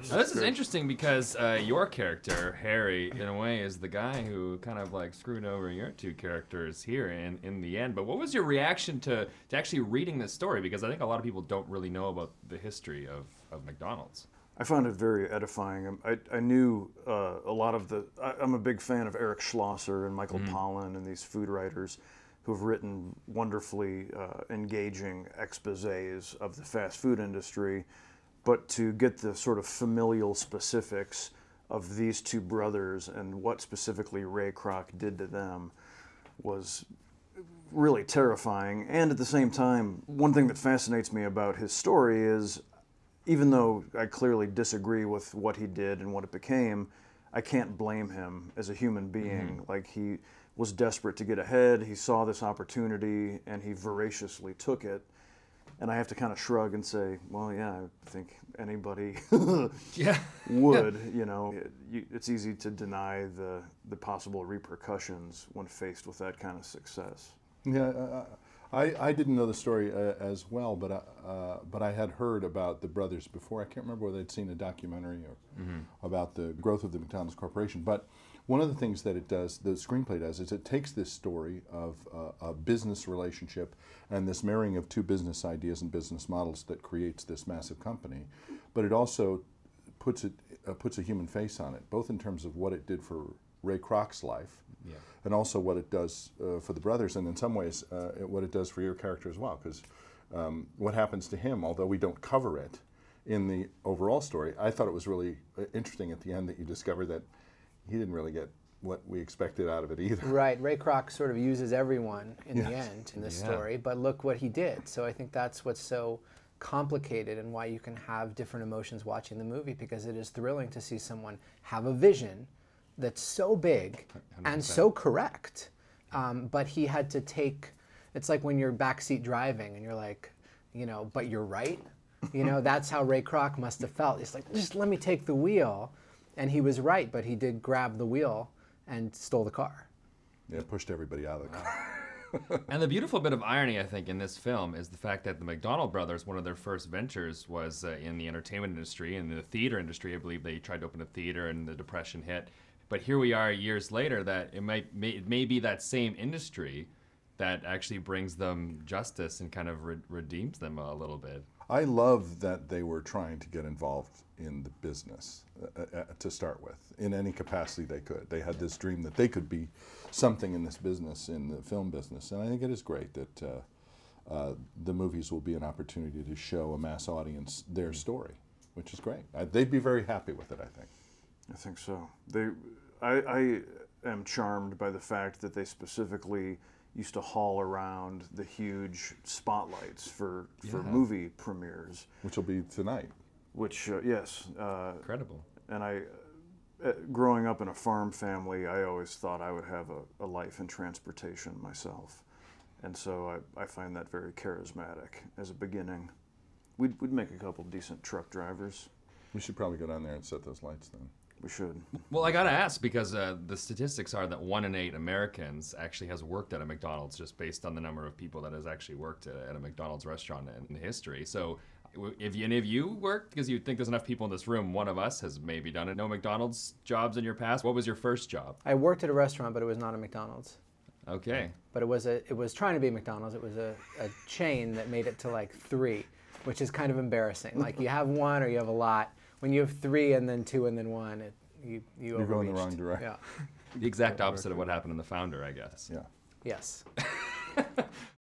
Now, this is interesting because your character, Harry, in a way, is the guy who kind of like screwed over your two characters here in the end. But what was your reaction to actually reading this story? Because I think a lot of people don't really know about the history of McDonald's. I found it very edifying. I knew a lot of the... I'm a big fan of Eric Schlosser and Michael Pollan and these food writers who have written wonderfully engaging exposés of the fast food industry. But to get the sort of familial specifics of these two brothers and what specifically Ray Kroc did to them was really terrifying. And at the same time, one thing that fascinates me about his story is, even though I clearly disagree with what he did and what it became, I can't blame him as a human being. Like, he was desperate to get ahead, he saw this opportunity, and he voraciously took it. And I have to kind of shrug and say, well, yeah, I think anybody would. You know, it's easy to deny the possible repercussions when faced with that kind of success. Yeah, I didn't know the story as well, but I had heard about the brothers before. I can't remember whether I'd seen a documentary or about the growth of the McDonald's Corporation. But one of the things that it does, the screenplay does, is it takes this story of a business relationship and this marrying of two business ideas and business models that creates this massive company, but it also puts a human face on it, both in terms of what it did for Ray Kroc's life, and also what it does for the brothers, and in some ways what it does for your character as well, because what happens to him, although we don't cover it in the overall story, I thought it was really interesting at the end that you discover that he didn't really get what we expected out of it either. Right. Ray Kroc sort of uses everyone in the end in this story, but look what he did. So I think that's what's so complicated and why you can have different emotions watching the movie, because it is thrilling to see someone have a vision that's so big 100%. And so correct, but he had to take, it's like when you're backseat driving and you're like, you know, but you're right. You know, that's how Ray Kroc must have felt. He's like, just let me take the wheel. And he was right, but he did grab the wheel and stole the car. Yeah, pushed everybody out of the car. And the beautiful bit of irony, I think, in this film is the fact that the McDonald brothers, one of their first ventures was in the entertainment industry, in the theater industry. I believe they tried to open a theater and the Depression hit. But here we are years later that it may be that same industry that actually brings them justice and kind of redeems them a little bit. I love that they were trying to get involved in the business to start with, in any capacity they could. They had this dream that they could be something in this business, in the film business, and I think it is great that the movies will be an opportunity to show a mass audience their story, which is great. They'd be very happy with it, I think. I think so. I am charmed by the fact that they specifically used to haul around the huge spotlights for movie premieres. Which will be tonight. Which, yes. Incredible. And growing up in a farm family, I always thought I would have a life in transportation myself. And so I find that very charismatic as a beginning. We'd make a couple decent truck drivers. We should probably go down there and set those lights then. We should. Well, I gotta ask, because the statistics are that 1 in 8 Americans actually has worked at a McDonald's, just based on the number of people that has actually worked at a McDonald's restaurant in history. So if any of you worked, because you think there's enough people in this room, one of us has maybe done it. No McDonald's jobs in your past? What was your first job? I worked at a restaurant, but it was not a McDonald's. Okay. But it was trying to be McDonald's. It was a chain that made it to like 3, which is kind of embarrassing. Like, you have 1 or you have a lot. When you have 3 and then 2 and then 1, you're going the wrong direction. Yeah. The exact opposite of what happened in The Founder, I guess. Yeah. Yes.